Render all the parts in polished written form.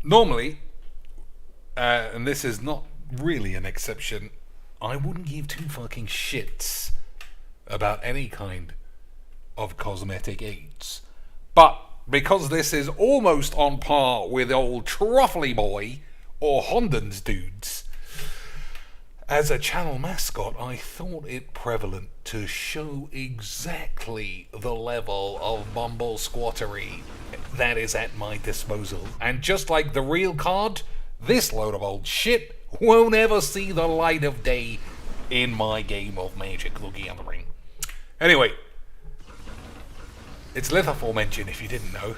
normally, and this is not really an exception, I wouldn't give two fucking shits about any kind of cosmetic aids. But because this is almost on par with old Truffly Boy or Honden's dudes, as a channel mascot, I thought it prevalent to show exactly the level of bumble squattery that is at my disposal. And just like the real card, this load of old shit won't ever see the light of day in my game of Magic the Gathering. Anyway, it's Lithoform Engine, if you didn't know.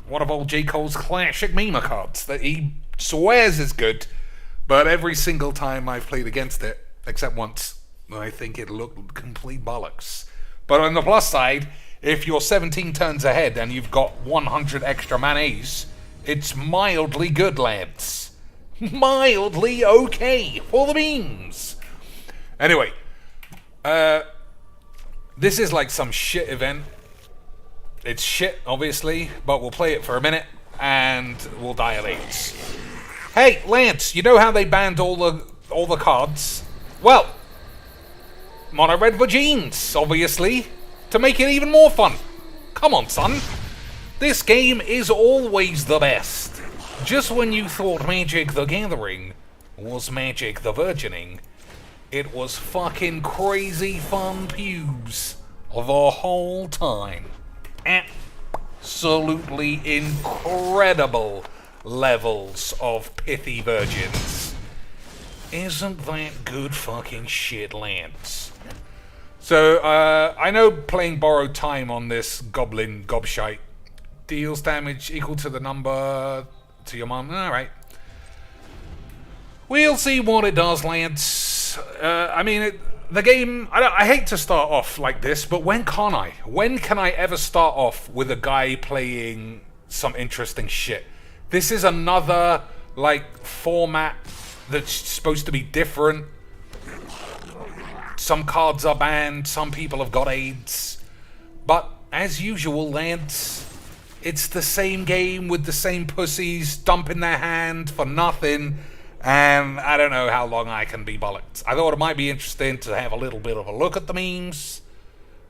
One of old J. Cole's classic meme cards that he swears is good, but every single time I've played against it, except once, I think it looked complete bollocks. But on the plus side, if you're 17 turns ahead and you've got 100 extra manas, it's mildly good, lads. Mildly okay for the memes. Anyway, this is like some shit event. It's shit, obviously, but we'll play it for a minute and we'll die of AIDS. Hey, Lance, you know how they banned all the cards? Well, mono red vagines, obviously, to make it even more fun. Come on, son. This game is always the best. Just when you thought Magic the Gathering was Magic the Virgining, it was fucking crazy fun pubes the whole time. Absolutely incredible levels of pithy virgins. Isn't that good fucking shit, Lance? So, I know playing Borrowed Time on this goblin gobshite deals damage equal to the number to your mum. Alright. We'll see what it does, Lance. The game, I hate to start off like this, but when can I? When can I ever start off with a guy playing some interesting shit? This is another, format that's supposed to be different. Some cards are banned, some people have got AIDS. But, as usual, lads, it's the same game with the same pussies dumping their hand for nothing, and I don't know how long I can be bollocked. I thought it might be interesting to have a little bit of a look at the memes,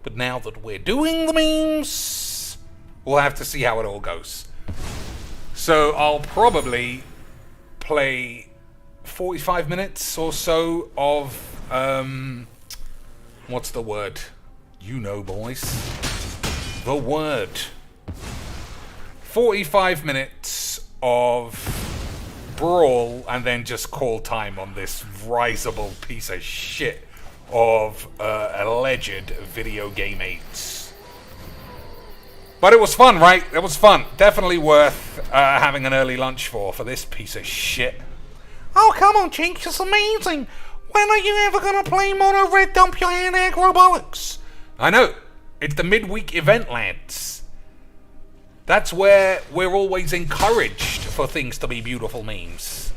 but now that we're doing the memes, we'll have to see how it all goes. So I'll probably play 45 minutes or so of, what's the word? You know, boys. The word. 45 minutes of brawl and then just call time on this risible piece of shit of alleged video game aids. But it was fun, right? It was fun. Definitely worth having an early lunch for this piece of shit. Oh, come on, Jinx, it's amazing. When are you ever going to play Mono Red Dump Your Hand Aggro Bollocks? I know. It's the midweek event, lads. That's where we're always encouraged for things to be beautiful memes.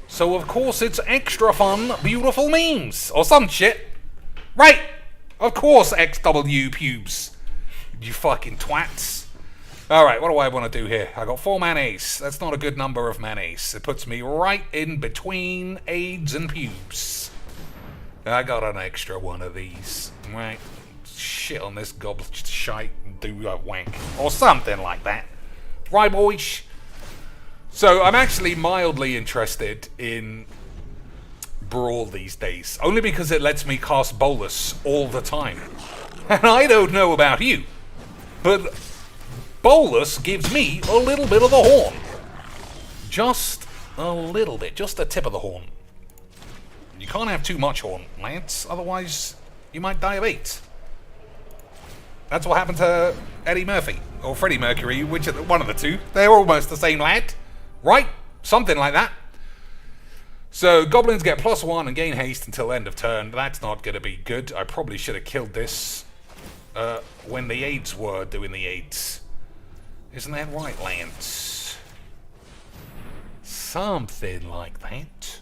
So, of course, it's extra fun, beautiful memes. Or some shit. Right. Of course, XW pubes. You fucking twats. Alright, what do I want to do here? I got 4 manas. That's not a good number of manas. It puts me right in between AIDS and pubes. I got an extra one of these. Right. Shit on this goblet shite and do a wank. Or something like that. Right, boys? So, I'm actually mildly interested in Brawl these days. Only because it lets me cast Bolas all the time. And I don't know about you, but Bolas gives me a little bit of the horn. Just a little bit. Just the tip of the horn. You can't have too much horn, Lance. Otherwise, you might die of AIDS. That's what happened to Eddie Murphy. Or Freddie Mercury, which one of the two. They're almost the same lad. Right? Something like that. So, goblins get +1 and gain haste until end of turn. That's not going to be good. I probably should have killed this when the aids were doing the aids. Isn't that right, Lance? Something like that.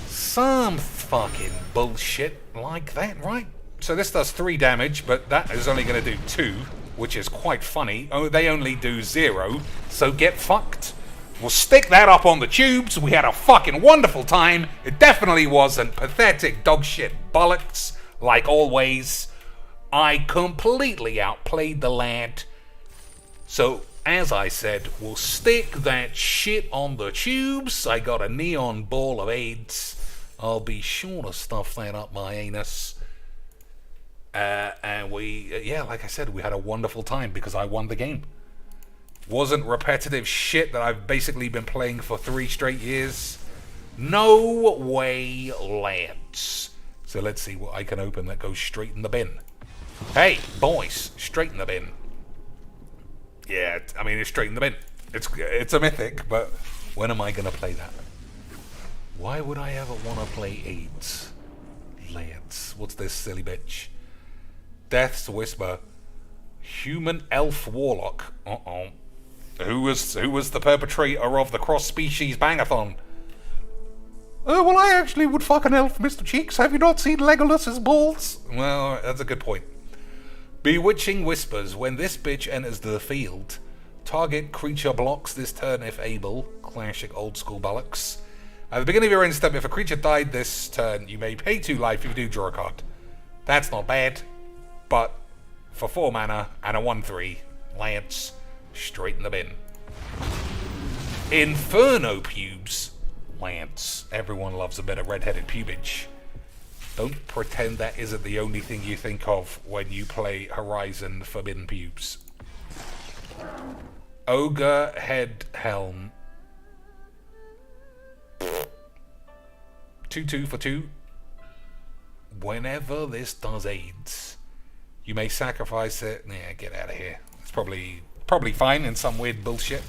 Some fucking bullshit like that, right? So this does 3 damage, but that is only going to do 2. which is quite funny. Oh, they only do 0, so get fucked. We'll stick that up on the tubes. We had a fucking wonderful time. It definitely wasn't pathetic dogshit bollocks, like always. I completely outplayed the lad. So, as I said, we'll stick that shit on the tubes. I got a neon ball of AIDS. I'll be sure to stuff that up my anus. And we, like I said, we had a wonderful time because I won the game. Wasn't repetitive shit that I've basically been playing for 3 straight years. No way, lads. So let's see what I can open that goes straight in the bin. Hey, boys, straight in the bin. Yeah, I mean, it's straight in the bin. It's a mythic, but when am I going to play that? Why would I ever want to play AIDS? Lads, what's this silly bitch? Death's Whisper. Human Elf Warlock. Uh-oh. Who was the perpetrator of the cross-species bangathon? Oh, well, I actually would fuck an elf, Mr. Cheeks. Have you not seen Legolas's balls? Well, that's a good point. Bewitching Whispers. When this bitch enters the field, target creature blocks this turn if able. Classic old school bollocks. At the beginning of your end step, if a creature died this turn, you may pay 2 life if you do draw a card. That's not bad, but for 4 mana and a 1/3, Lance, straight in the bin. Inferno Pubes. Lance, everyone loves a bit of red-headed pubage. Don't pretend that isn't the only thing you think of when you play Horizon Forbidden Pubes. Ogre Head Helm. 2/2 for 2. Whenever this does AIDS, you may sacrifice it. Yeah, get out of here. It's probably fine in some weird bullshit.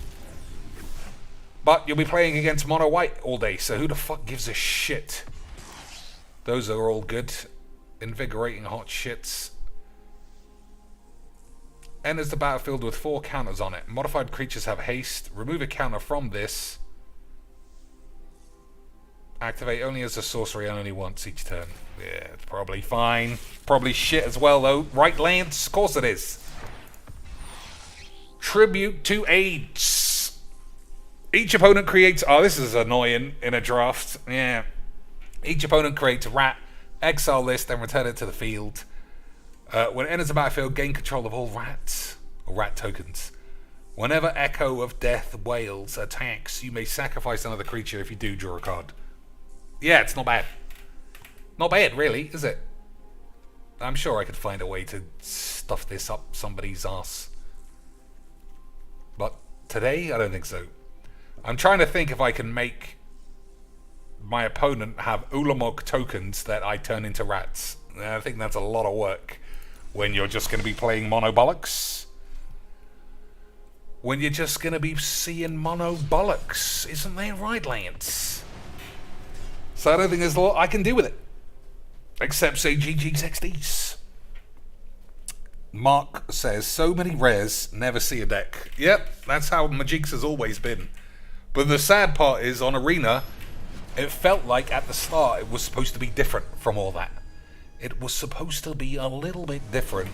But you'll be playing against mono white all day, so who the fuck gives a shit? Those are all good. Invigorating hot shits. Enters the battlefield with 4 counters on it. Modified creatures have haste. Remove a counter from this. Activate only as a sorcery and only once each turn. Yeah, it's probably fine. Probably shit as well, though. Right, Lance? Of course it is. Tribute to AIDS. Each opponent creates... Oh, this is annoying in a draft. Yeah. Each opponent creates a rat. Exile this, then return it to the field. When it enters the battlefield, gain control of all rats. Or rat tokens. Whenever Echo of Death wails attacks, you may sacrifice another creature if you do draw a card. Yeah, it's not bad. Not bad, really, is it? I'm sure I could find a way to stuff this up somebody's ass. But today, I don't think so. I'm trying to think if I can make my opponent have Ulamog tokens that I turn into rats. I think that's a lot of work when you're just going to be playing mono bollocks. When you're just going to be seeing mono bollocks. Isn't that right, Lance? So I don't think there's a lot I can do with it. Except say GG's XDs. Mark says, so many rares, never see a deck. Yep, that's how Magix has always been. But the sad part is, on Arena, it felt like at the start it was supposed to be different from all that. It was supposed to be a little bit different,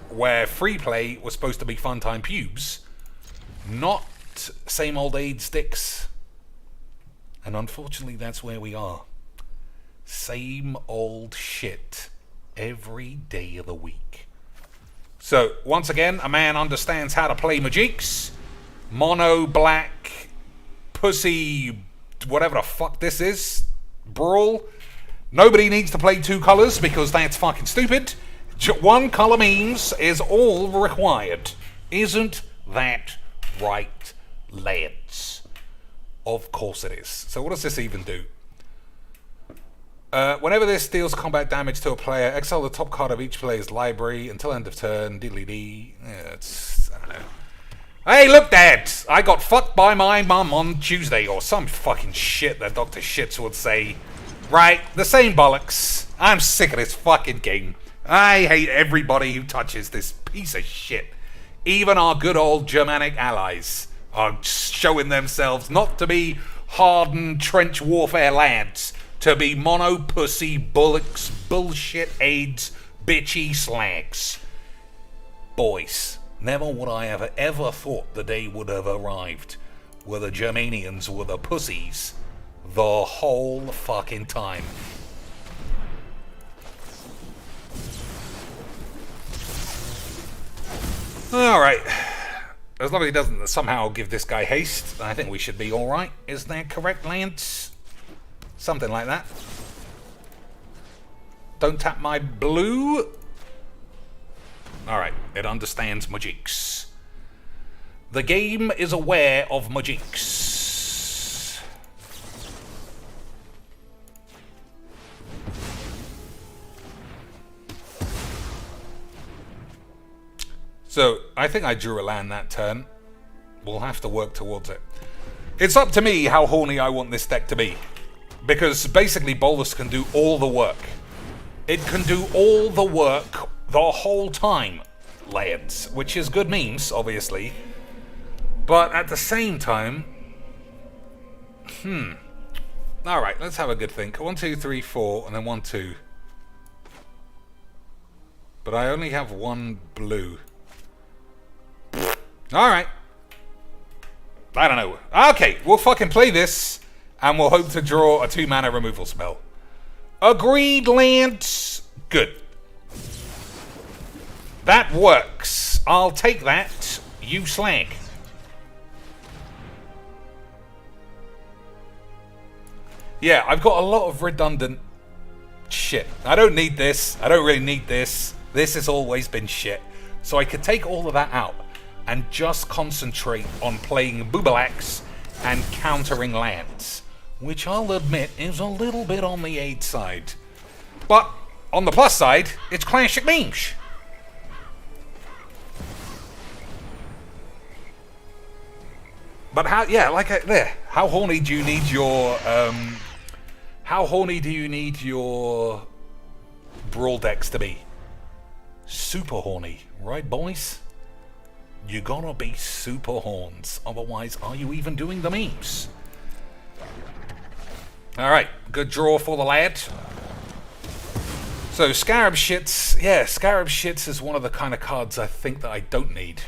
where free play was supposed to be fun time pubes, not same old aid sticks. And unfortunately, that's where we are. Same old shit every day of the week. So, once again, a man understands how to play Magix. Mono, black, pussy, whatever the fuck this is. Brawl. Nobody needs to play 2 colors because that's fucking stupid. 1 color memes is all required. Isn't that right, lads? Of course it is. So what does this even do? Whenever this deals combat damage to a player, exile the top card of each player's library until end of turn. Diddly-dee. Yeah, I don't know. Hey, look, Dad! I got fucked by my mum on Tuesday, or some fucking shit that Dr. Shits would say. Right, the same bollocks. I'm sick of this fucking game. I hate everybody who touches this piece of shit. Even our good old Germanic allies are showing themselves not to be hardened trench warfare lads, to be mono pussy bullocks, bullshit aids, bitchy slags. Boys, never would I have ever thought the day would have arrived where the Germanians were the pussies the whole fucking time. Alright. As long as he doesn't somehow give this guy haste, I think we should be alright. Is that correct, Lance? Something like that. Don't tap my blue. Alright, it understands Majix. The game is aware of Majix. So, I think I drew a land that turn. We'll have to work towards it. It's up to me how horny I want this deck to be. Because basically Bolas can do all the work. It can do all the work the whole time, lads. Which is good memes, obviously. But at the same time... Alright, let's have a good think. 1, 2, 3, 4, and then 1, 2. But I only have one blue. Alright. I don't know. Okay, we'll fucking play this, and we'll hope to draw a 2-mana removal spell. Agreed, Lance. Good. That works. I'll take that, you slag. Yeah, I've got a lot of redundant shit. I don't need this. I don't really need this. This has always been shit. So I could take all of that out and just concentrate on playing Boobalax and countering lands, which I'll admit is a little bit on the aid side. But on the plus side, it's classic memes. But how? Yeah, like there. How horny do you need your? How horny do you need your brawl decks to be? Super horny, right, boys? You gotta be super horns, otherwise are you even doing the memes? Alright, good draw for the lad. So Scarab Shits, yeah, Scarab Shits is one of the kind of cards I think that I don't need.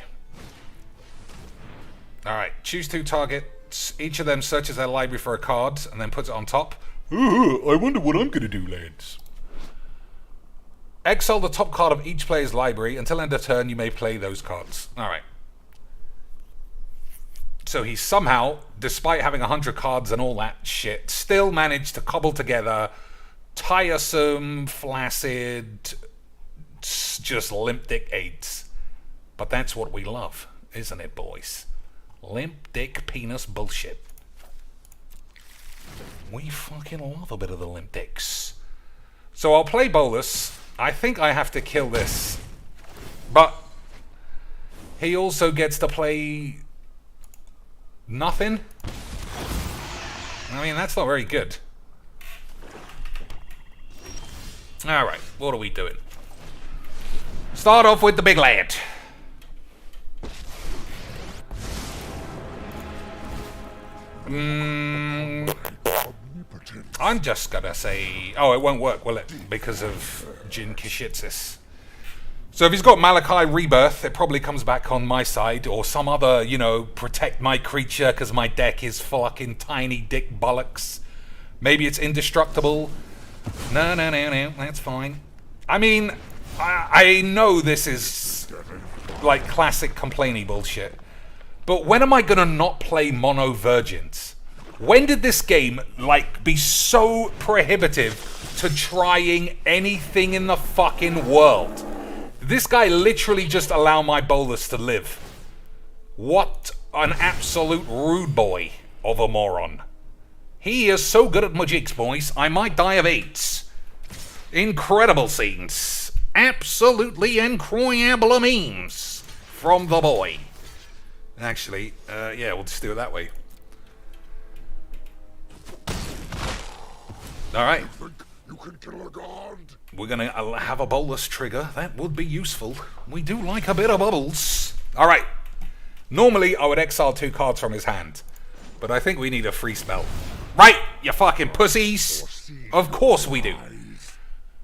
Alright, choose 2 targets, each of them searches their library for a card and then puts it on top. Ooh, I wonder what I'm gonna do, lads. Exile the top card of each player's library. Until end of turn, you may play those cards. Alright. So he somehow, despite having 100 cards and all that shit, still managed to cobble together tiresome, flaccid, just limp dick 8s. But that's what we love, isn't it, boys? Limp dick penis bullshit. We fucking love a bit of the limp dicks. So I'll play Bolas. I think I have to kill this. But he also gets to play nothing. I mean, that's not very good. Alright, what are we doing? Start off with the big lad. I'm just gonna say... Oh, it won't work, will it? Because of Jin Kishitsis. So if he's got Malachi Rebirth, it probably comes back on my side, or some other, you know, protect my creature because my deck is fucking tiny dick bollocks. Maybe it's indestructible. No, that's fine. I mean, I know this is like classic complaining bullshit, but when am I gonna not play Mono Virgins? When did this game, like, be so prohibitive to trying anything in the fucking world? This guy literally just allowed my Bolas to live. What an absolute rude boy of a moron. He is so good at Majix, boys. I might die of AIDS. Incredible scenes. Absolutely incroyable memes from the boy. Actually, yeah, we'll just do it that way. Alright. You can kill a god. We're gonna have a Bolas trigger. That would be useful. We do like a bit of bubbles. Alright. Normally, I would exile 2 cards from his hand. But I think we need a free spell. Right, you fucking pussies. Of course we do.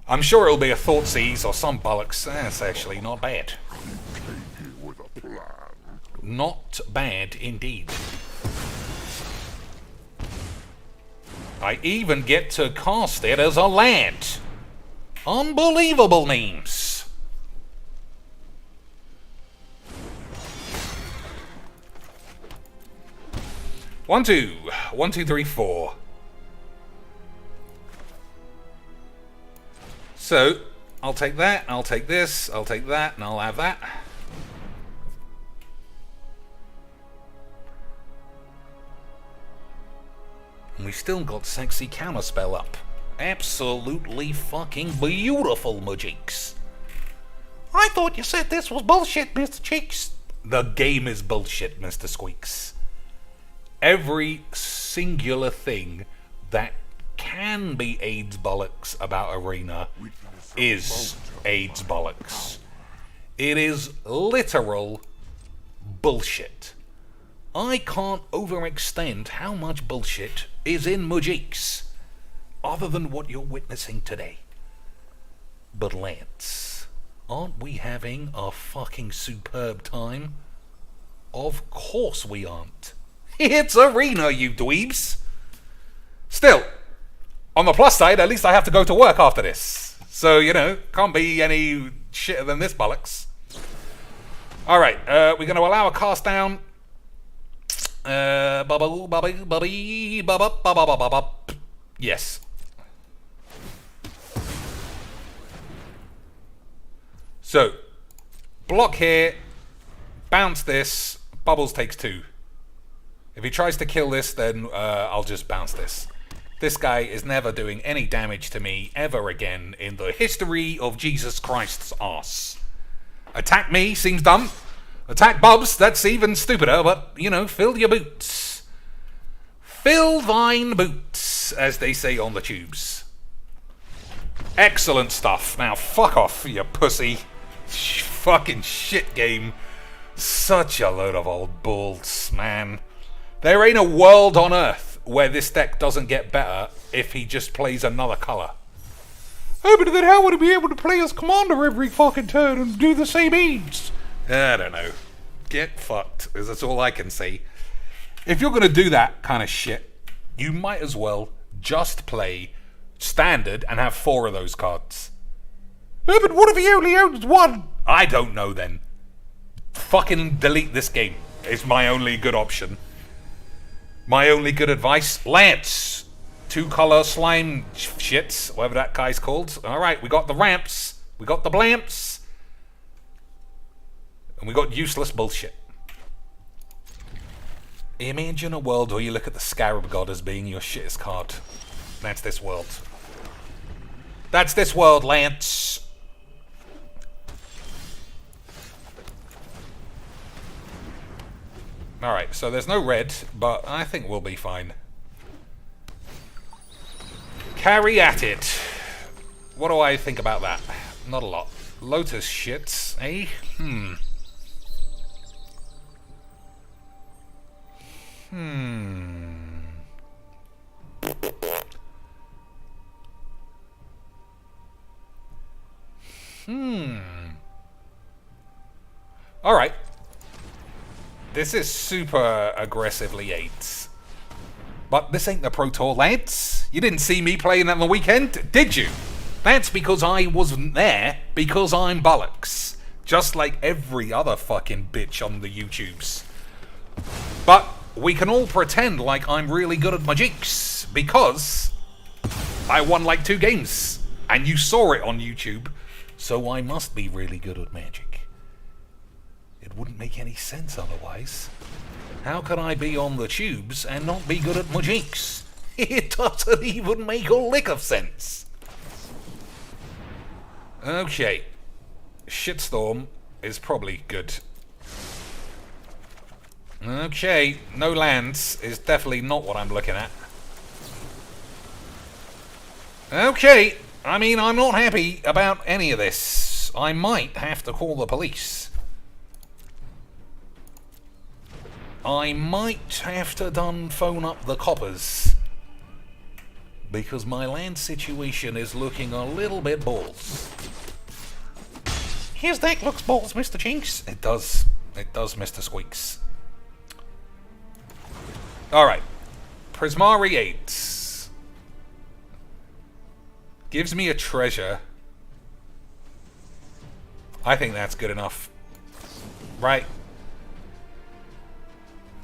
I'm sure it'll be a Thoughtseize or some bollocks. That's actually not bad. Not bad indeed. I even get to cast it as a land. Unbelievable names. One, two, 3, 4. So, I'll take that, I'll take this, I'll take that, and I'll have that. And we still got sexy counterspell up. Absolutely fucking beautiful, Majiks. I thought you said this was bullshit, Mr. Cheeks. The game is bullshit, Mr. Squeaks. Every singular thing that can be AIDS bollocks about Arena is AIDS bollocks. It is literal bullshit. I can't overextend how much bullshit is in Majiks, other than what you're witnessing today. But Lance, aren't we having a fucking superb time? Of course we aren't. It's Arena, you dweebs! Still, on the plus side, at least I have to go to work after this. So, you know, can't be any shitter than this bollocks. Alright, we're going to allow a cast down. Yes. So, block here, bounce this, Bubbles takes 2. If he tries to kill this, then I'll just bounce this. This guy is never doing any damage to me ever again in the history of Jesus Christ's arse. Attack me seems dumb. Attack Bubs, that's even stupider, but, you know, fill your boots. Fill thine boots, as they say on the tubes. Excellent stuff. Now, fuck off, you pussy. Fucking shit game. Such a load of old balls, man. There ain't a world on Earth where this deck doesn't get better if he just plays another colour. Oh, but then how would he be able to play as commander every fucking turn and do the same aids? I don't know. Get fucked, is that's all I can say. If you're going to do that kind of shit, you might as well just play standard and have 4 of those cards. Oh, but what if he only owns 1? I don't know then. Fucking delete this game is my only good option. My only good advice, Lance. 2-color slime shits, whatever that guy's called. Alright, we got the ramps, we got the blamps, and we got useless bullshit. Imagine a world where you look at the Scarab God as being your shittest card. That's this world. That's this world, Lance. Alright, so there's no red, but I think we'll be fine. Carry at it. What do I think about that? Not a lot. Lotus shits, eh? Alright. This is super aggressively 8s. But this ain't the Pro Tour, lads. You didn't see me playing on the weekend, did you? That's because I wasn't there, because I'm bollocks. Just like every other fucking bitch on the YouTubes. But we can all pretend like I'm really good at Majiks, because I won like 2 games. And you saw it on YouTube, so I must be really good at Magic. It wouldn't make any sense otherwise. How can I be on the tubes and not be good at Majiks? It doesn't even make a lick of sense. Okay. Shitstorm is probably good. Okay, no lands is definitely not what I'm looking at. Okay, I mean, I'm not happy about any of this. I might have to call the police. I might have to phone up the coppers. Because my land situation is looking a little bit balls. His deck looks balls, Mr. Jinx. It does. It does, Mr. Squeaks. Alright. Prismari 8. Gives me a treasure. I think that's good enough. Right.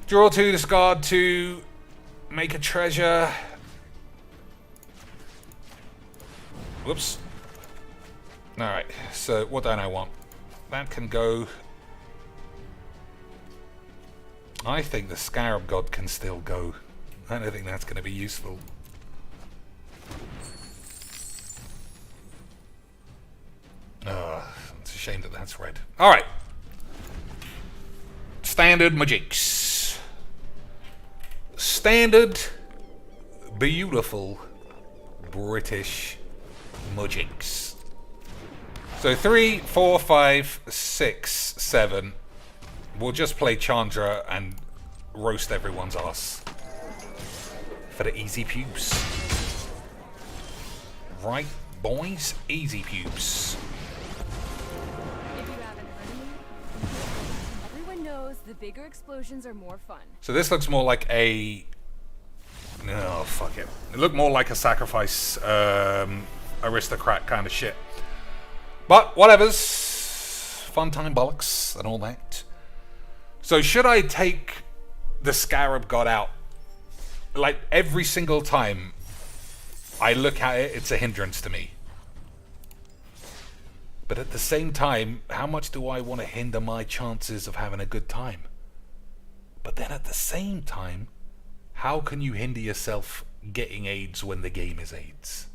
Draw 2, discard 2, make a treasure. Whoops. Alright, so what don't I want? That can go. I think the Scarab God can still go. I don't think that's going to be useful. It's a shame that that's red. Alright. Standard Magics. Standard, beautiful British Magics. So 3, 4, 5, 6, 7. We'll just play Chandra and roast everyone's ass. For the easy pubes. Right, boys? Easy pubes. If you haven't heard me, everyone knows the bigger explosions are more fun. So this looks more like a... No, fuck it. It looked more like a sacrifice aristocrat kind of shit. But whatever's. Fun time bollocks and all that. So should I take the Scarab God out? Like every single time I look at it, it's a hindrance to me. But at the same time, how much do I want to hinder my chances of having a good time? But then at the same time, how can you hinder yourself getting AIDS when the game is AIDS?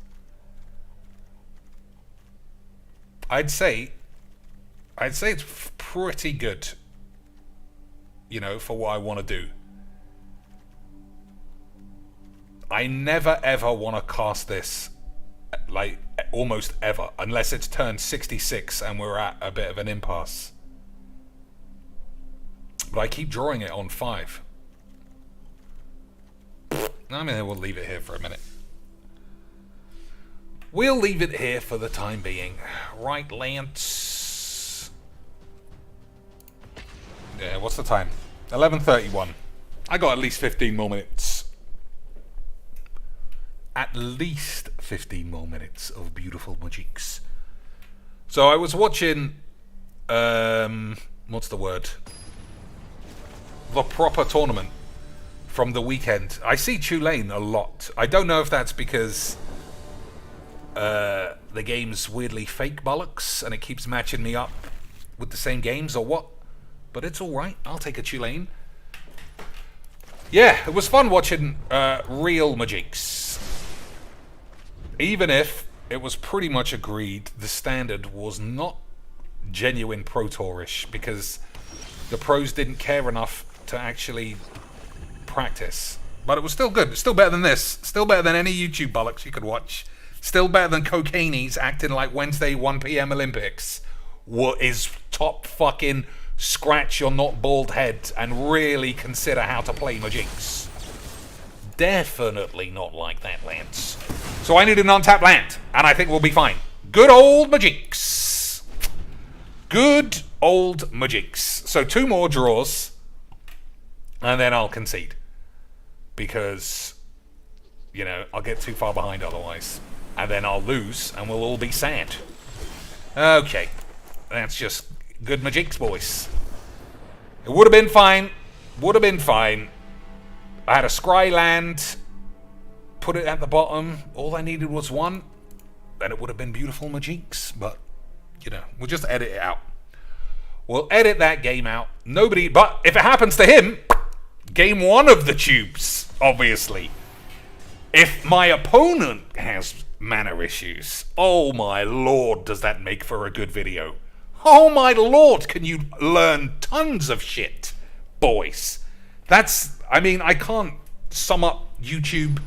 I'd say it's pretty good, you know, for what I want to do. I never ever want to cast this, like, almost ever, unless it's turned 66 and we're at a bit of an impasse. But I keep drawing it on 5. I mean, we'll leave it here for a minute. We'll leave it here for the time being. Right, Lance? Yeah, what's the time? 11:31. I got at least 15 more minutes. At least 15 more minutes of beautiful magics. So I was watching... what's the word? The proper tournament from the weekend. I see Tulane a lot. I don't know if that's because... the game's weirdly fake bollocks and it keeps matching me up with the same games or what, but it's alright. I'll take a Tulane. Yeah, it was fun watching real magics, even if it was pretty much agreed the standard was not genuine Pro Tourish because the pros didn't care enough to actually practice. But it was still good. Still better than this. Still better than any YouTube bollocks you could watch. Still better than Cocaine's acting like Wednesday 1 p.m. Olympics. What is top fucking scratch your not bald head and really consider how to play magics. Definitely not like that, Lance. So I need an untapped land, and I think we'll be fine. Good old magics. Good old magics. So 2 more draws, and then I'll concede. Because, you know, I'll get too far behind otherwise. And then I'll lose, and we'll all be sad. Okay. That's just good magics, boys. It would have been fine. Would have been fine. I had a scry land. Put it at the bottom. All I needed was 1. Then it would have been beautiful magics. But, you know, we'll just edit it out. We'll edit that game out. Nobody... But if it happens to him, game 1 of the tubes, obviously. If my opponent has mana issues, oh my lord, does that make for a good video. Oh my lord, can you learn tons of shit, boys. That's, I mean, I can't sum up YouTube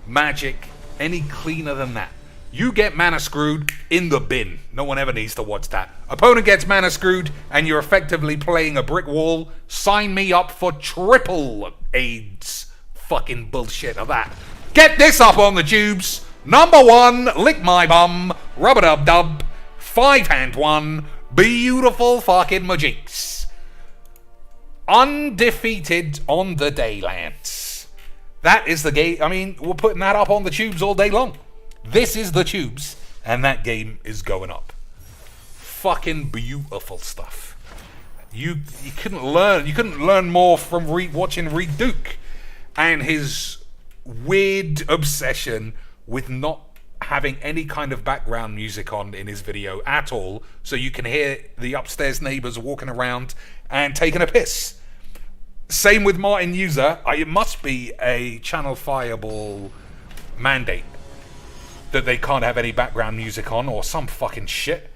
magic any cleaner than that. You get mana screwed in the bin. No one ever needs to watch that. Opponent gets mana screwed and you're effectively playing a brick wall. Sign me up for triple AIDS fucking bullshit of that. Get this up on the tubes. Number 1, lick my bum, rub-a-dub-dub, 5-hand 1, beautiful fucking magics. Undefeated on the day, lads. That is the game. I mean, we're putting that up on the tubes all day long. This is the tubes, and that game is going up. Fucking beautiful stuff. You couldn't learn more from watching Reed Duke and his weird obsession with not having any kind of background music on in his video at all, so you can hear the upstairs neighbors walking around and taking a piss. Same with Martin User. It must be a Channel Fireball mandate that they can't have any background music on, or some fucking shit.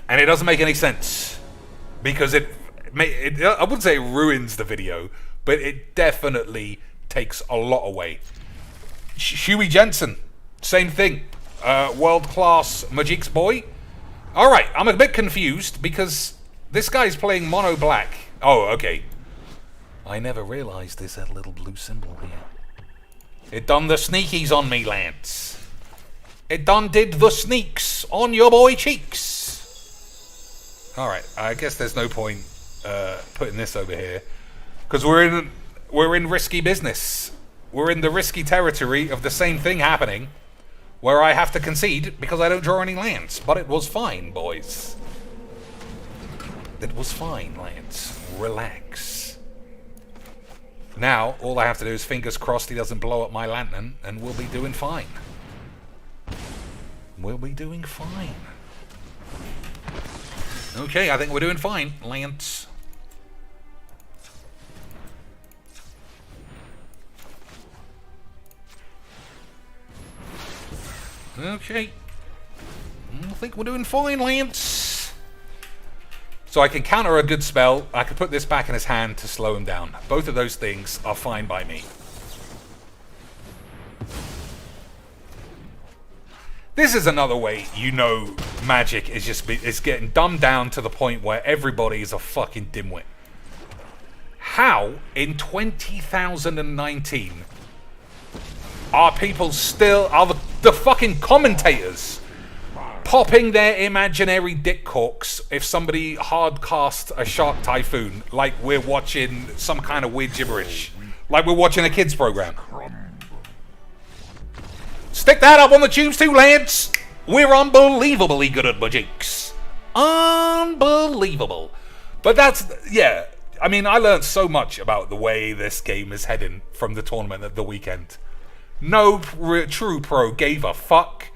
And it doesn't make any sense, because I wouldn't say it ruins the video, but it definitely takes a lot away. Huey Jensen, same thing. World-class Magic's boy. Alright, I'm a bit confused, because this guy's playing mono black. Oh, okay. I never realised there's that little blue symbol here. It done the sneakies on me, Lance. It done did the sneaks on your boy cheeks. Alright, I guess there's no point putting this over here, because we're in risky business. We're in the risky territory of the same thing happening, where I have to concede because I don't draw any lands. But it was fine, boys. It was fine, Lance. Relax. Now, all I have to do is fingers crossed he doesn't blow up my lantern, and we'll be doing fine. We'll be doing fine. Okay, I think we're doing fine, Lance. Okay. I think we're doing fine, Lance. So I can counter a good spell. I can put this back in his hand to slow him down. Both of those things are fine by me. This is another way you know Magic is it's getting dumbed down to the point where everybody is a fucking dimwit. How, in 2019, are people still, are the fucking commentators popping their imaginary dick corks if somebody hard cast a Shark Typhoon like we're watching some kind of weird gibberish, like we're watching a kids program? Stick that up on the tubes too, lads. We're unbelievably good at magics. Unbelievable. But that's, yeah, I mean, I learned so much about the way this game is heading from the tournament at the weekend. No true pro gave a fuck.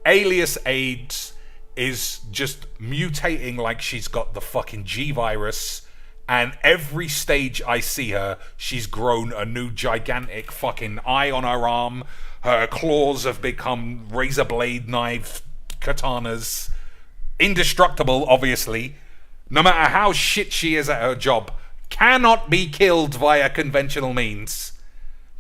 Alias AIDS is just mutating like she's got the fucking G-virus, and every stage I see her, she's grown a new gigantic fucking eye on her arm. Her claws have become razor blade knife katanas. Indestructible, obviously. No matter how shit she is at her job, cannot be killed via conventional means.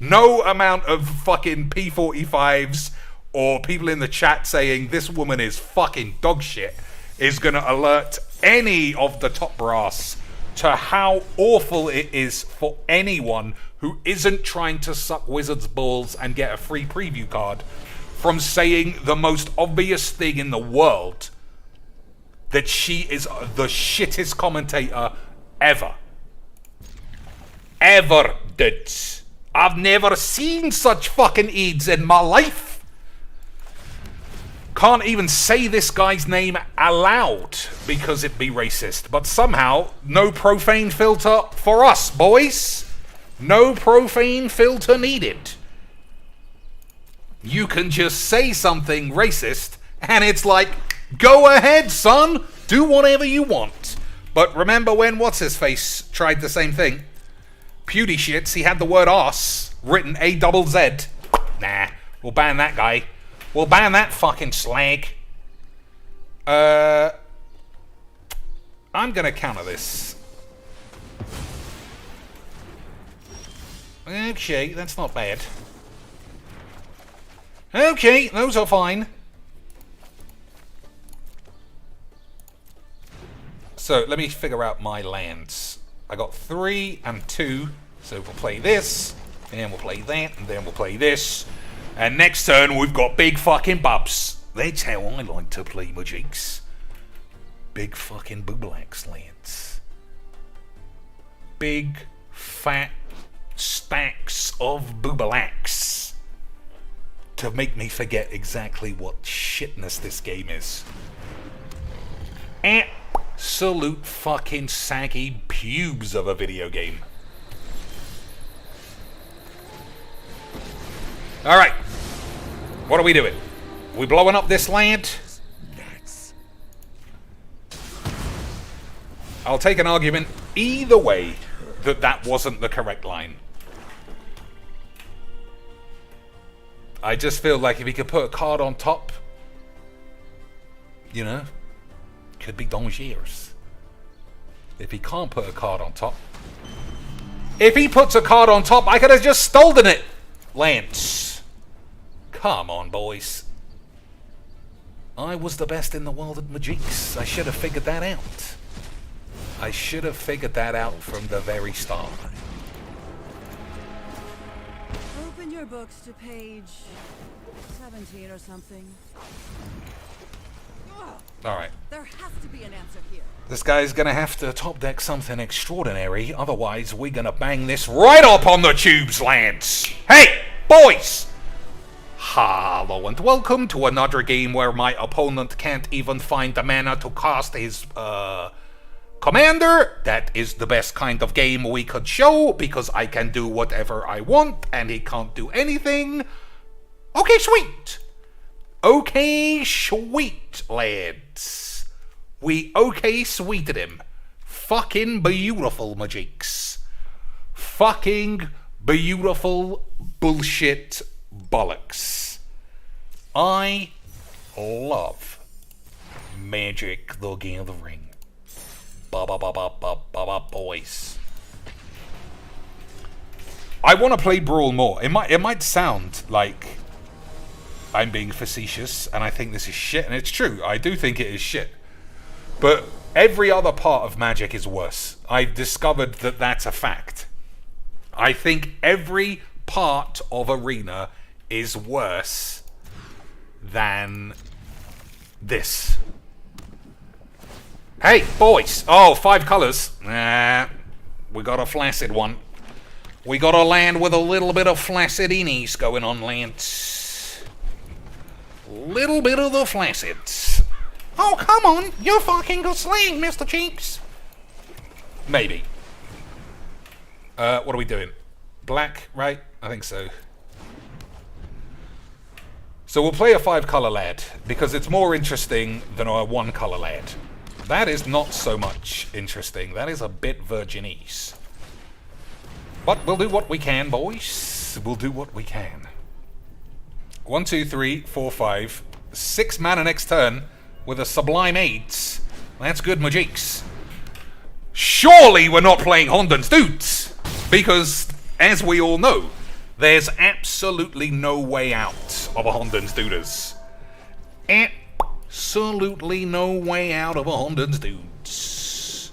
No amount of fucking P45s or people in the chat saying this woman is fucking dog shit is gonna alert any of the top brass to how awful it is for anyone who isn't trying to suck Wizards' balls and get a free preview card from saying the most obvious thing in the world, that she is the shittest commentator ever. Ever did. I've never seen such fucking AIDS in my life. Can't even say this guy's name aloud because it'd be racist. But somehow, no profane filter for us, boys. No profane filter needed. You can just say something racist, and it's like, go ahead, son. Do whatever you want. But remember when What's-His-Face tried the same thing? Pewdy shits, he had the word arse written A-double-Z. Nah, we'll ban that guy. We'll ban that fucking slag. I'm gonna counter this. Okay, that's not bad. Okay, those are fine. So, let me figure out my lands. I got 3 and 2, so we'll play this, and we'll play that, and then we'll play this. And next turn, we've got big fucking bubs. That's how I like to play my jigs. Big fucking booblax lands. Big, fat, stacks of Boobalax to make me forget exactly what shitness this game is. Absolute fucking saggy pubes of a video game. Alright. What are we doing? We blowing up this land? I'll take an argument either way that that wasn't the correct line. I just feel like if he could put a card on top, you know, could be dangerous. If he can't put a card on top, if he puts a card on top, I could have just stolen it. Lance, come on, boys. I was the best in the world at Magics. I should have figured that out. I should have figured that out from the very start. Open your books to page 17 or something. Alright. There has to be an answer here. This guy's gonna have to top deck something extraordinary, otherwise we're gonna bang this right up on the tubes, Lance! Hey, boys! Hello and welcome to another game where my opponent can't even find the mana to cast his, commander. That is the best kind of game we could show, because I can do whatever I want, and he can't do anything. Okay, sweet! Okay, sweet, lads. We okay sweeted him. Fucking beautiful, Magics. Fucking beautiful bullshit bollocks. I love Magic the Gathering. Boys. I want to play Brawl more. It might sound like I'm being facetious and I think this is shit, and it's true. I do think it is shit. But every other part of Magic is worse. I've discovered that that's a fact. I think every part of Arena is worse than this. Hey, boys! Oh, 5 colors. Nah, we got a flaccid one. We got a land with a little bit of flaccid innies going on, Lance. Little bit of the flaccids. Oh, come on! You're fucking good slang, Mr. Cheeks! Maybe. What are we doing? Black, right? I think so. So we'll play a 5-color lad, because it's more interesting than a 1-color lad. That is not so much interesting. That is a bit virginese. But we'll do what we can, boys. We'll do what we can. 1, 2, 3, 4, 5. 6 mana next turn with a Sublime Aids. That's good, Magics. Surely we're not playing Honden's Dudes! Because, as we all know, there's absolutely no way out of a Honden's Duders. Absolutely no way out of a Honden's Dudes.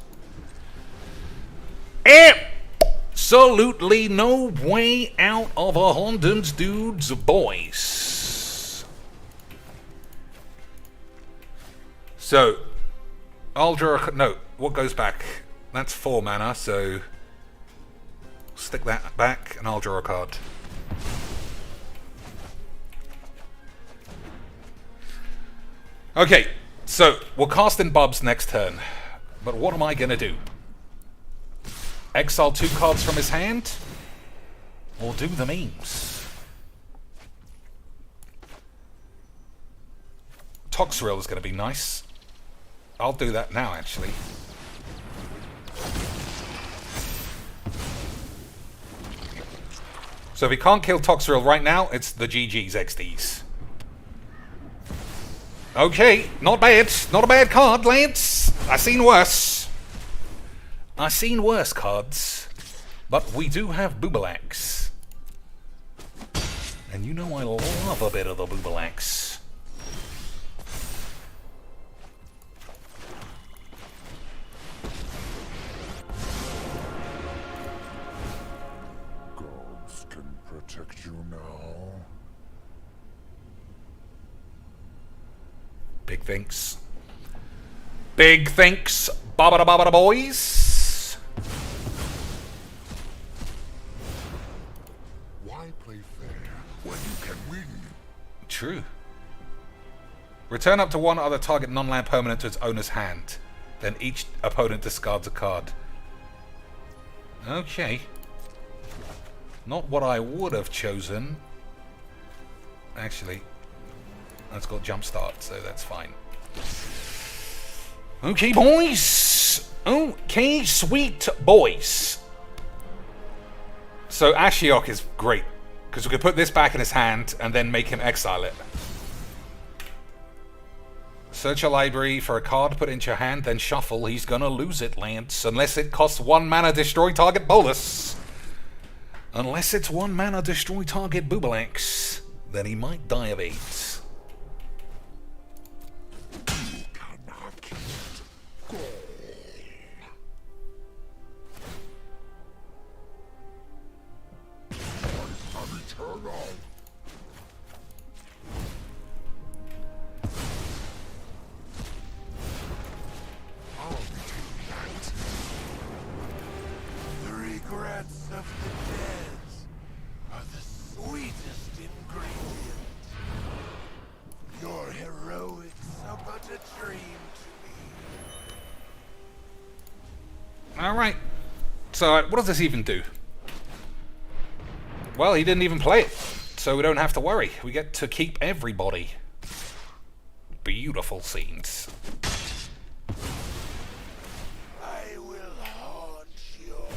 Absolutely no way out of a Honden's Dudes, boys. So, I'll draw a... No, what goes back? That's 4 mana, so... Stick that back, and I'll draw a card. Okay, so we're casting Bubs next turn. But what am I going to do? Exile 2 cards from his hand? Or do the memes? Toxrill is going to be nice. I'll do that now, actually. So if he can't kill Toxrill right now, it's the GG's XDs. Okay, not bad. Not a bad card, Lance. I seen worse. I seen worse cards. But we do have Boobalax. And you know I love a bit of the Boobalax. Gods can protect you now. Big thanks. Big thanks, babada babada boys. Why play fair when you can win? True. Return up to one other target non-land permanent to its owner's hand. Then each opponent discards a card. Okay. Not what I would have chosen. Actually, that's got jump start, so that's fine. Okay, boys. Okay, sweet boys. So Ashiok is great, because we could put this back in his hand and then make him exile it. Search a library for a card, put it into your hand, then shuffle. He's gonna lose it, Lance, unless it costs 1 mana, destroy target Bolas. Unless it's 1 mana, destroy target Boobalax, then he might die of AIDS. You cannot kill gold. I am eternal. I'll retain that. The regrets of the dead are the sweetest ingredient. Your heroics are but a dream to me. Alright. So, what does this even do? Well, he didn't even play it, so we don't have to worry. We get to keep everybody. Beautiful scenes. I will haunt your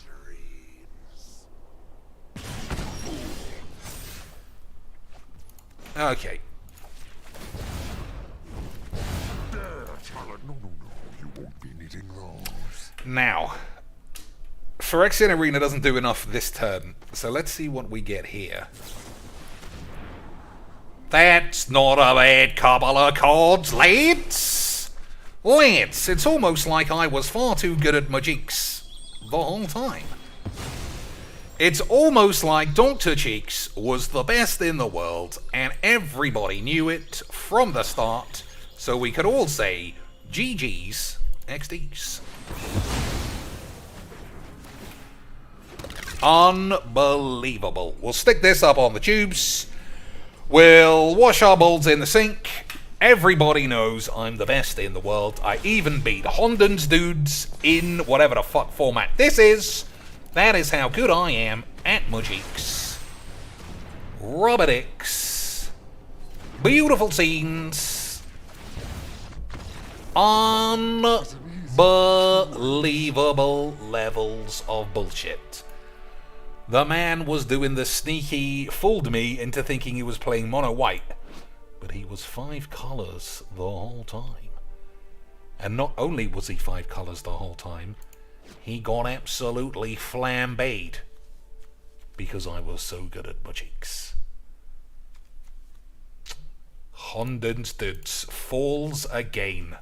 dreams. Okay. No, you won't be needing those. Now, Phyrexian Arena doesn't do enough this turn, so let's see what we get here. That's not a bad couple of cards, lads. Lads, it's almost like I was far too good at Magix the whole time. It's almost like Dr. Cheeks was the best in the world, and everybody knew it from the start, so we could all say, GG's, XD's. Unbelievable. We'll stick this up on the tubes. We'll wash our bowls in the sink. Everybody knows I'm the best in the world. I even beat Honden's dudes in whatever the fuck format this is. That is how good I am at Magix. Robotix. Beautiful scenes. Unbelievable levels of bullshit. The man was doing the sneaky, fooled me into thinking he was playing mono white, but he was 5 colors the whole time. And not only was he 5 colors the whole time, he got absolutely flambéed because I was so good at Magix. Honden's dudes falls again.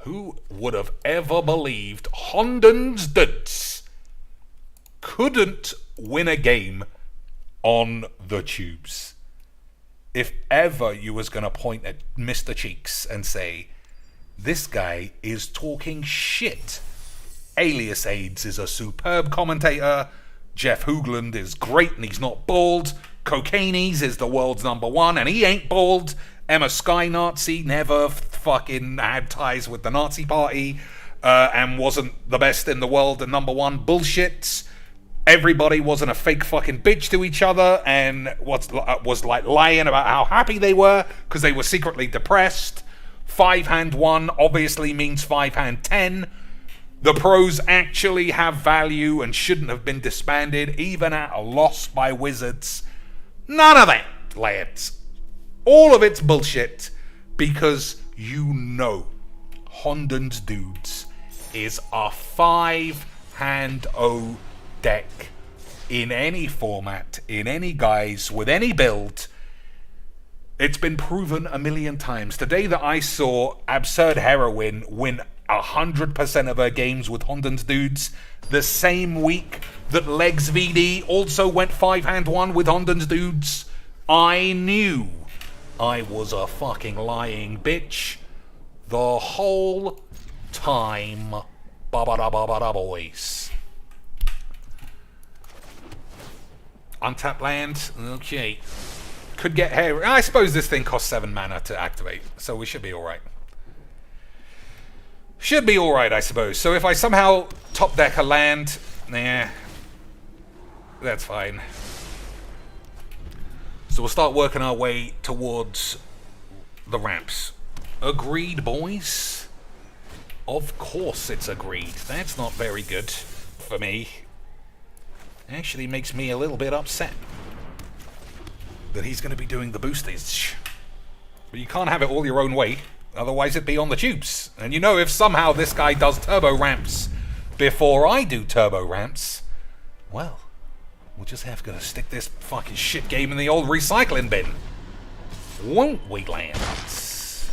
Who would have ever believed Honden's dudes couldn't win a game on the tubes? If ever you was going to point at Mr. Cheeks and say, this guy is talking shit. Alias AIDS is a superb commentator. Jeff Hoogland is great and he's not bald. Cocainees is the world's #1 and he ain't bald. Emma Sky Nazi never fucking had ties with the Nazi party and wasn't the best in the world and #1 bullshit. Everybody wasn't a fake fucking bitch to each other and was like lying about how happy they were because they were secretly depressed. 5-hand 1 obviously means 5-hand 10. The pros actually have value and shouldn't have been disbanded even at a loss by Wizards. None of that, lads. All of it's bullshit because you know Honden's dudes is a 5-hand O deck in any format, in any guise, with any build. It's been proven a million times. The day that I saw Absurd Heroine win 100% of her games with Honden's dudes, the same week that Legs VD also went 5-hand 1 with Honden's dudes, I knew I was a fucking lying bitch the whole time. Ba-ba-da-ba-ba-da, boys. Untapped land. Okay. Could get hair. I suppose this thing costs 7 mana to activate, so we should be alright. Should be alright, I suppose. So if I somehow top deck a land, nah, that's fine. So we'll start working our way towards the ramps. Agreed, boys? Of course it's agreed. That's not very good for me. Actually makes me a little bit upset that he's going to be doing the boostage. But you can't have it all your own way, otherwise it'd be on the tubes. And you know, if somehow this guy does turbo ramps before I do turbo ramps, well, we'll just have to stick this fucking shit game in the old recycling bin. Won't we, Lance?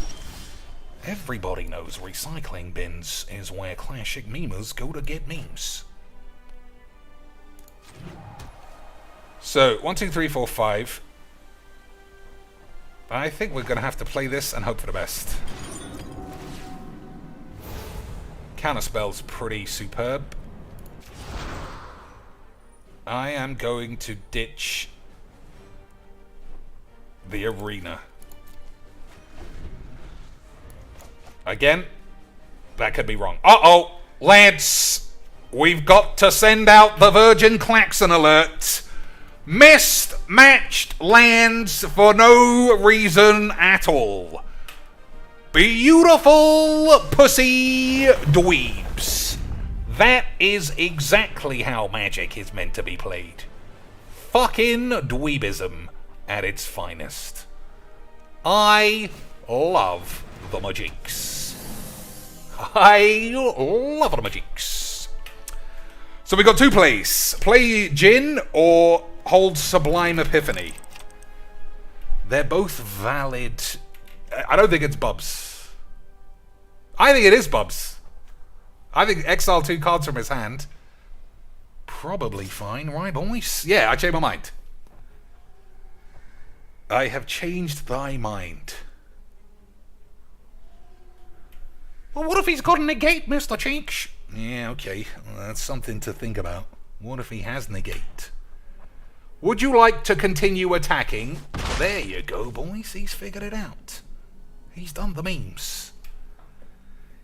Everybody knows recycling bins is where classic memers go to get memes. So, 1, 2, 3, 4, 5. I think we're going to have to play this and hope for the best. Counterspell's pretty superb. I am going to ditch the arena. Again, that could be wrong. Uh-oh! Lance! We've got to send out the Virgin Klaxon alert! Mismatched lands for no reason at all. Beautiful pussy dweebs. That is exactly how Magic is meant to be played. Fucking dweebism at its finest. I love the Magics. I love the Magics. So we got 2 plays. Play Djinn or hold Sublime Epiphany. They're both valid. I don't think it's Bubs. I think it is Bubs. I think exile 2 cards from his hand. Probably fine, right, boys? Yeah, I changed my mind. I have changed thy mind. Well, what if he's got a negate, Mr. Cheeks? Yeah, okay. Well, that's something to think about. What if he has negate? Would you like to continue attacking? There you go, boys. He's figured it out. He's done the memes.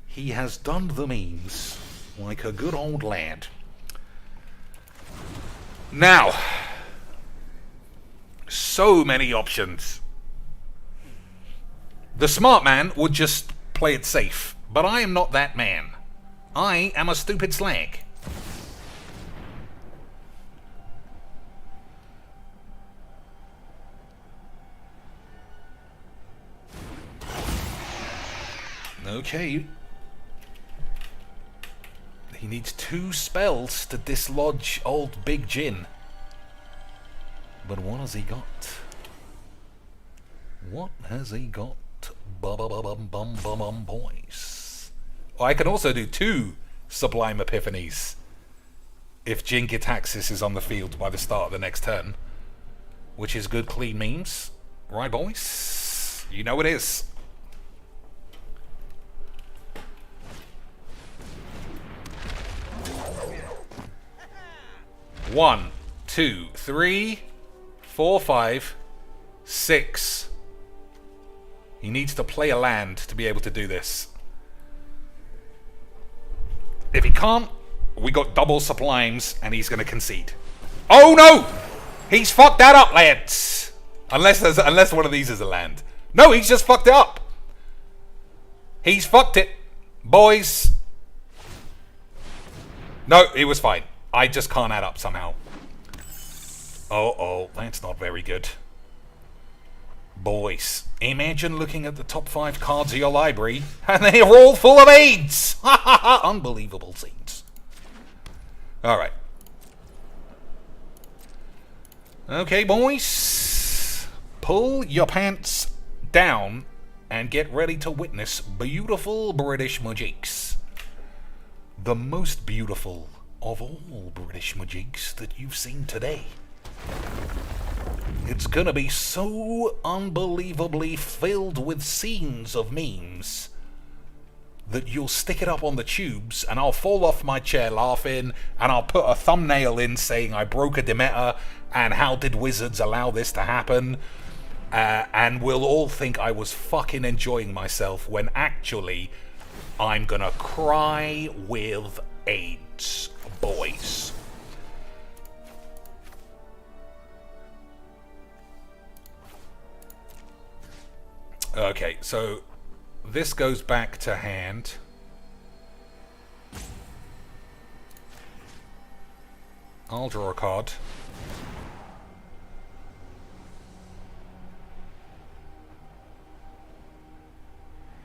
He has done the memes like a good old lad. Now, so many options. The smart man would just play it safe, but I am not that man. I am a stupid slag. Okay. He needs 2 spells to dislodge old Big Djinn. But what has he got? What has he got? Bum boys. Oh, I can also do 2 Sublime Epiphanies if Djinn Gitaxis is on the field by the start of the next turn. Which is good clean memes. Right, boys? You know it is. 1, 2, 3, 4, 5, 6. He needs to play a land to be able to do this. If he can't, we got double Sublimes and he's going to concede. Oh no! He's fucked that up, lads! Unless one of these is a land. No, he's just fucked it up. He's fucked it, boys. No, it was fine. I just can't add up somehow. Oh, that's not very good. Boys, imagine looking at the top 5 cards of your library and they're all full of AIDS! Unbelievable scenes. Alright. Okay, boys. Pull your pants down and get ready to witness beautiful British magics. The most beautiful of all British magics that you've seen today. It's gonna be so unbelievably filled with scenes of memes that you'll stick it up on the tubes and I'll fall off my chair laughing and I'll put a thumbnail in saying I broke a Demeter and how did wizards allow this to happen? And we'll all think I was fucking enjoying myself when actually I'm gonna cry with AIDS, boys. Okay, so this goes back to hand. I'll draw a card.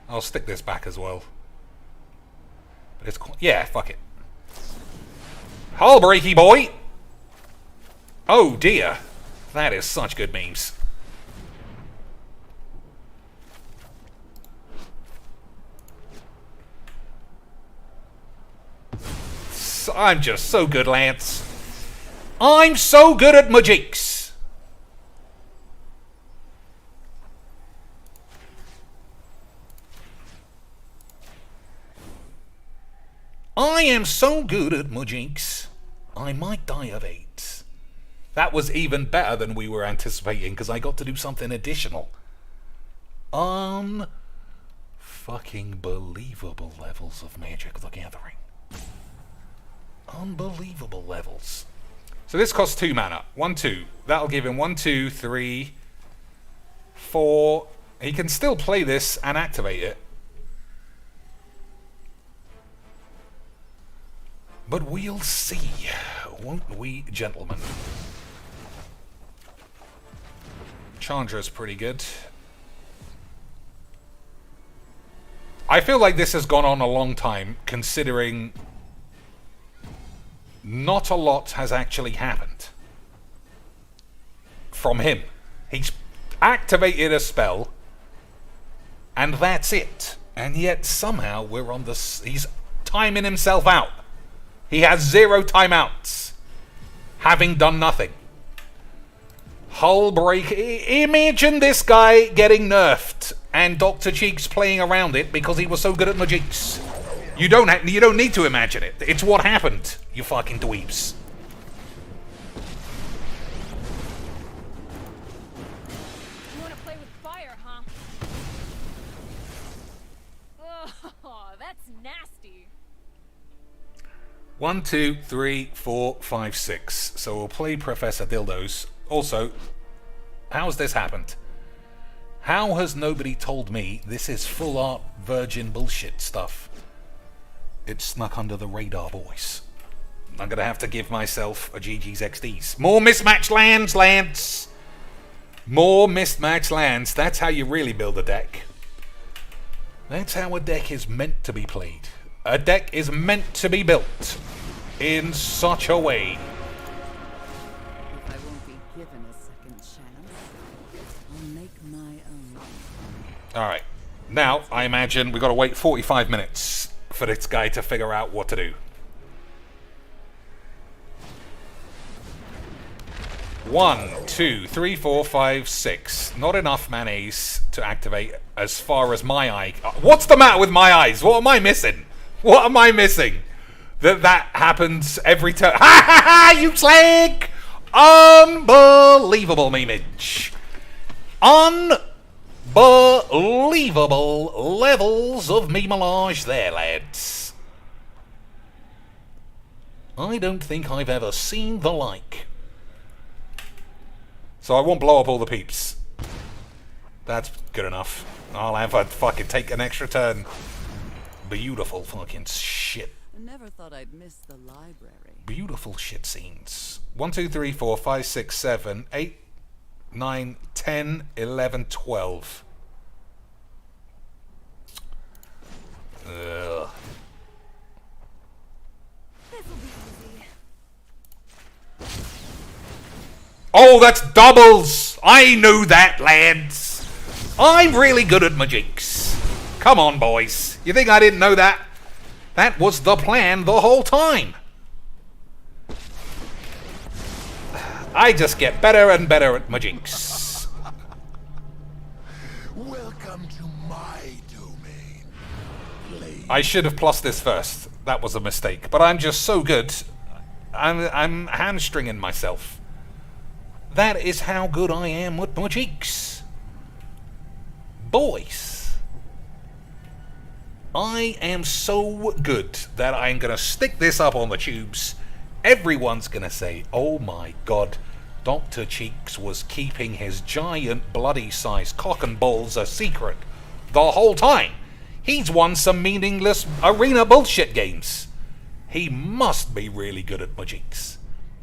I'll stick this back as well. But it's yeah, fuck it. Hull breaky boy! Oh dear. That is such good memes. I'm just so good, Lance. I'm so good at magics. I am so good at magics, I might die of AIDS. That was even better than we were anticipating because I got to do something additional. Fucking believable levels of Magic the Gathering. Unbelievable levels. So this costs 2 mana. 1, 2. That'll give him 1, 2, 3, 4. He can still play this and activate it. But we'll see, won't we, gentlemen? Chandra's pretty good. I feel like this has gone on a long time, considering not a lot has actually happened from him. He's activated a spell, and that's it. And yet somehow we're on this. He's timing himself out. He has 0 timeouts, having done nothing. Hull break. Imagine this guy getting nerfed and Dr. Cheeks playing around it because he was so good at magics. You don't need to imagine it. It's what happened, you fucking dweebs. You want to play with fire, huh? Oh, that's nasty. 1, 2, 3, 4, 5, 6. So we'll play Professor Dildos. Also, how's this happened? How has nobody told me this is full art virgin bullshit stuff? It snuck under the radar, boys. I'm gonna have to give myself a GG's XDs. More mismatched lands, Lance! More mismatched lands. That's how you really build a deck. That's how a deck is meant to be played. A deck is meant to be built in such a way. If I won't be given a second chance, I'll make my own. Alright. Now, I imagine we've got to wait 45 minutes for this guy to figure out what to do. 1, 2, 3, 4, 5, 6. Not enough mayonnaise to activate as far as my eye. What's the matter with my eyes? What am I missing? What am I missing? That happens every turn. Ha ha ha! You slag! Unbelievable memeage. Unbelievable levels of memeage there, lads. I don't think I've ever seen the like. So I won't blow up all the peeps. That's good enough. I'll have to fucking take an extra turn. Beautiful fucking shit. I never thought I'd miss the library. Beautiful shit scenes. 1, 2, 3, 4, 5, 6, 7, 8, 9, 10, 11, 12. Ugh. This'll be easy. Oh, that's doubles! I knew that, lads! I'm really good at magics. Come on, boys. You think I didn't know that? That was the plan the whole time. I just get better and better at magics. Welcome to my domain. Play. I should have plussed this first. That was a mistake. But I'm just so good. I'm hamstringing myself. That is how good I am with my cheeks. Boys, I am so good that I'm going to stick this up on the tubes. Everyone's going to say, oh my god, Dr. Cheeks was keeping his giant bloody-sized cock and balls a secret the whole time. He's won some meaningless arena bullshit games. He must be really good at magics.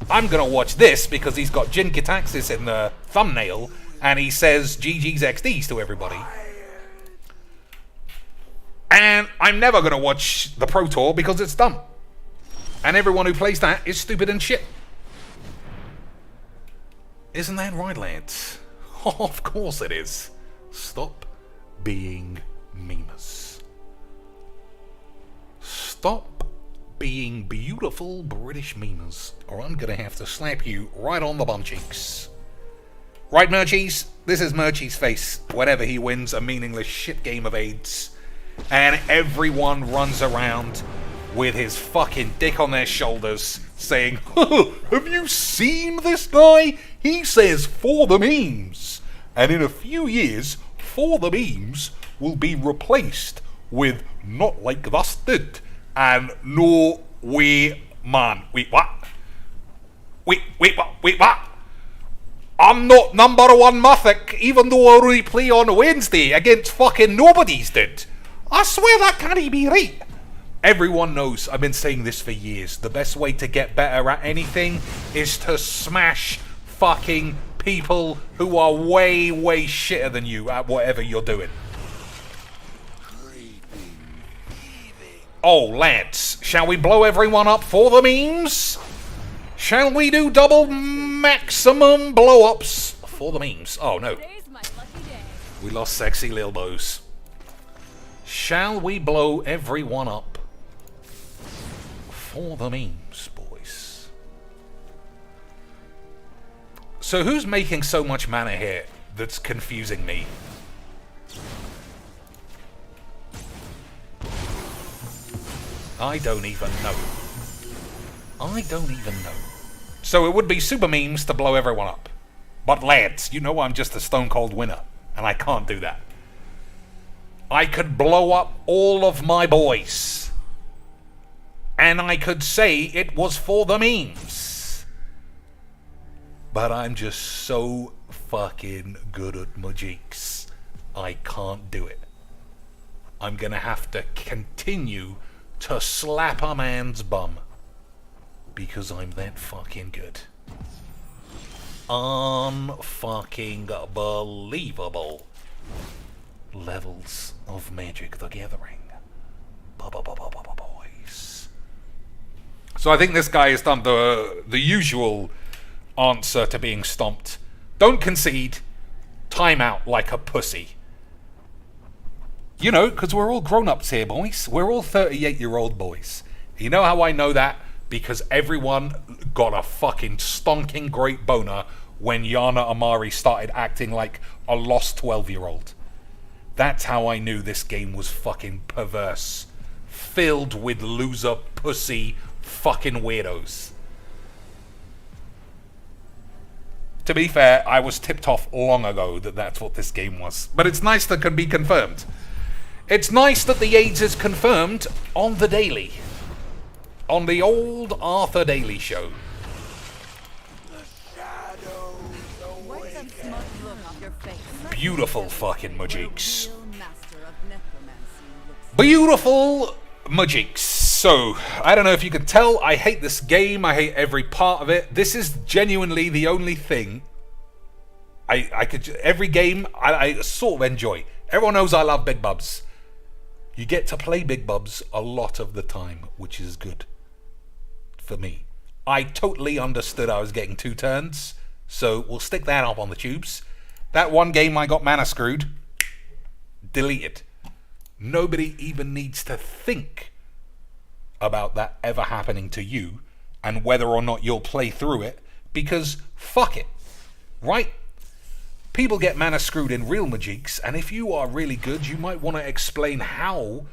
I'm going to watch this because he's got Jin Kitaxis in the thumbnail and he says GG's XDs to everybody. And I'm never going to watch the Pro Tour because it's dumb. And everyone who plays that is stupid and shit. Isn't that right, lads? Of course it is. Stop being memers. Stop being beautiful British memers, or I'm gonna have to slap you right on the bum cheeks. Right, Murchies? This is Murchie's face whenever he wins a meaningless shit game of AIDS. And everyone runs around with his fucking dick on their shoulders saying, have you seen this guy? He says for the memes. And in a few years, for the memes will be replaced with not like thus did. And no way, man. Wait, what? Wait, what? I'm not number one mythic, even though I only play on Wednesday against fucking nobody's did. I swear that can't be right. Everyone knows, I've been saying this for years, the best way to get better at anything is to smash fucking people who are way, way shitter than you at whatever you're doing. Oh, lads, shall we blow everyone up for the memes? Shall we do double maximum blow-ups for the memes? Oh, no. Today's my lucky day. We lost sexy Lilbos. Shall we blow everyone up for the memes, boys? So who's making so much mana here that's confusing me? I don't even know. So it would be super memes to blow everyone up. But lads, you know I'm just a stone cold winner, and I can't do that. I could blow up all of my boys. And I could say it was for the memes. But I'm just so fucking good at magics. I can't do it. I'm gonna have to continue to slap a man's bum. Because I'm that fucking good. Unfucking believable levels of Magic the Gathering. Boys. So I think this guy has done the usual answer to being stomped. Don't concede. Time out like a pussy. You know, because we're all grown-ups here, boys. We're all 38-year-old boys. You know how I know that? Because everyone got a fucking stonking great boner when Yana Amari started acting like a lost 12-year-old. That's how I knew this game was fucking perverse. Filled with loser, pussy, fucking weirdos. To be fair, I was tipped off long ago that that's what this game was. But it's nice that it can be confirmed. It's nice that the AIDS is confirmed on the daily. On the old Arthur Daily Show. Wipe that smug look off your face. Beautiful fucking magics. Real master of necromancy looks Beautiful magics. So, I don't know if you can tell, I hate this game. I hate every part of it. This is genuinely the only thing every game I sort of enjoy. Everyone knows I love Big Bubs. You get to play Big Bubs a lot of the time, which is good for me. I totally understood I was getting 2 turns, so we'll stick that up on the tubes. That one game I got mana screwed, deleted. Nobody even needs to think about that ever happening to you and whether or not you'll play through it, because fuck it, right? People get mana screwed in real magics, and if you are really good, you might want to explain how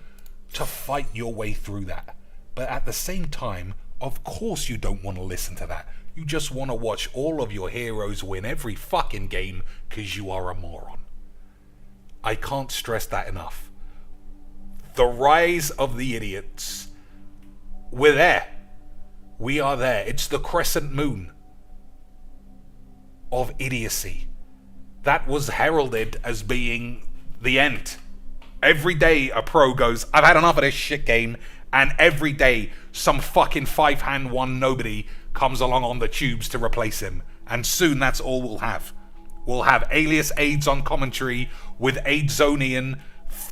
to fight your way through that. But at the same time, of course you don't want to listen to that. You just want to watch all of your heroes win every fucking game because you are a moron. I can't stress that enough. The rise of the idiots. We're there. We are there. It's the crescent moon of idiocy. That was heralded as being the end. Every day a pro goes, I've had enough of this shit game, and every day some fucking 5-hand one nobody comes along on the tubes to replace him. And soon that's all we'll have. We'll have Alias AIDS on commentary with Aidzonian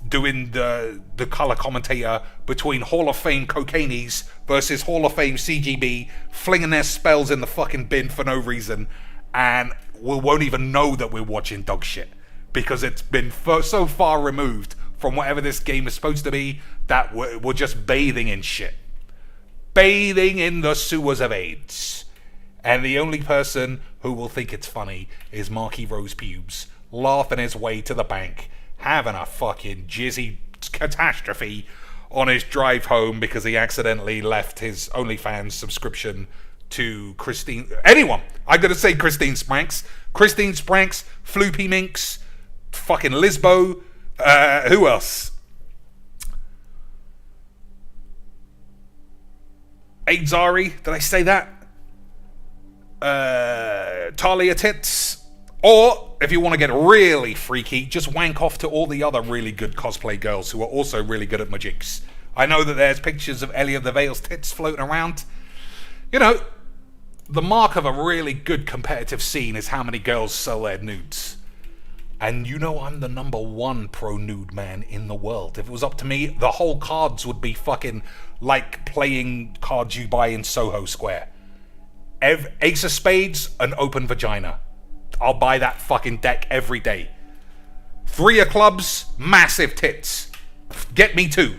doing the color commentator between Hall of Fame Cocainees versus Hall of Fame CGB, flinging their spells in the fucking bin for no reason, and we won't even know that we're watching dog shit because it's been so far removed from whatever this game is supposed to be that we're just bathing in shit. Bathing in the sewers of AIDS. And the only person who will think it's funny is Marky Rose Pubes, laughing his way to the bank, having a fucking jizzy catastrophe on his drive home because he accidentally left his OnlyFans subscription to Christine... Anyone! I'm going to say Christine Spranks. Christine Spranks, Floopy Minx, fucking Lisbo. Who else? Aidzari, did I say that? Talia Tits. Or, if you want to get really freaky, just wank off to all the other really good cosplay girls who are also really good at magics. I know that there's pictures of Ellie of the Vale's tits floating around. You know, the mark of a really good competitive scene is how many girls sell their nudes. And you know I'm the #1 pro-nude man in the world. If it was up to me, the whole cards would be fucking like playing cards you buy in Soho Square. Ace of Spades, an open vagina. I'll buy that fucking deck every day. 3 of clubs, massive tits. Get me 2.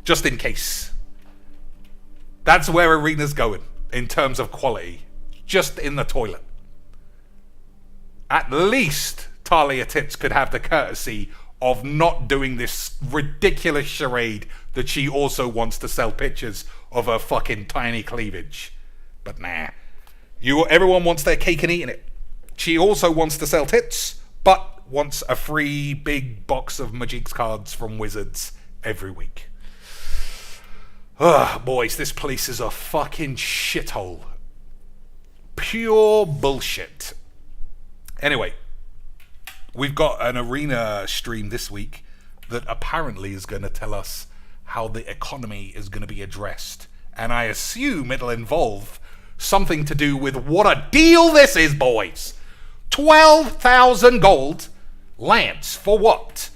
Just in case. That's where Arena's going in terms of quality. Just in the toilet. At least Talia Tits could have the courtesy of not doing this ridiculous charade that she also wants to sell pictures of her fucking tiny cleavage. But nah. Everyone wants their cake and eating it. She also wants to sell tits, but wants a free big box of Magic's cards from Wizards every week. Ugh, boys, this place is a fucking shithole. Pure bullshit. Anyway, we've got an Arena stream this week that apparently is going to tell us how the economy is going to be addressed. And I assume it'll involve something to do with what a deal this is, boys. 12,000 gold lands. For what?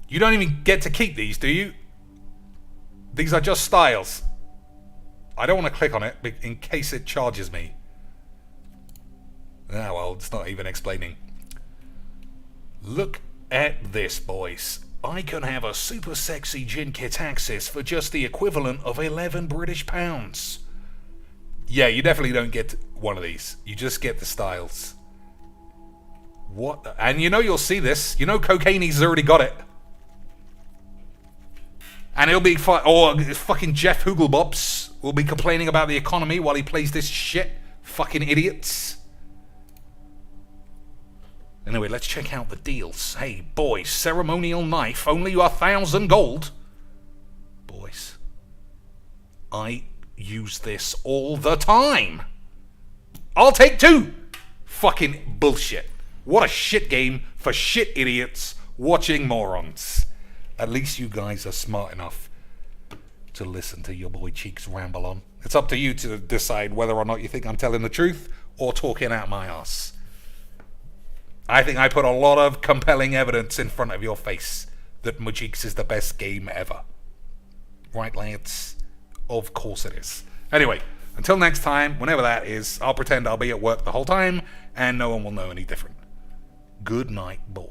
You don't even get to keep these, do you? These are just styles. I don't want to click on it in case it charges me. Ah, well, it's not even explaining. Look at this, boys. I can have a super sexy gin kit access for just the equivalent of 11 British pounds. Yeah, you definitely don't get one of these. You just get the styles. What? And you know you'll see this. You know Cocaine's already got it. And it'll be fucking Jeff Hooglebops will be complaining about the economy while he plays this shit. Fucking idiots. Anyway, let's check out the deals. Hey, boys, ceremonial knife, only 1,000 gold. Boys, I use this all the time. I'll take 2. Fucking bullshit. What a shit game for shit idiots watching morons. At least you guys are smart enough to listen to your boy Cheeks ramble on. It's up to you to decide whether or not you think I'm telling the truth or talking out my ass. I think I put a lot of compelling evidence in front of your face that Magic's is the best game ever. Right, lads? Of course it is. Anyway, until next time, whenever that is, I'll pretend I'll be at work the whole time, and no one will know any different. Good night, boys.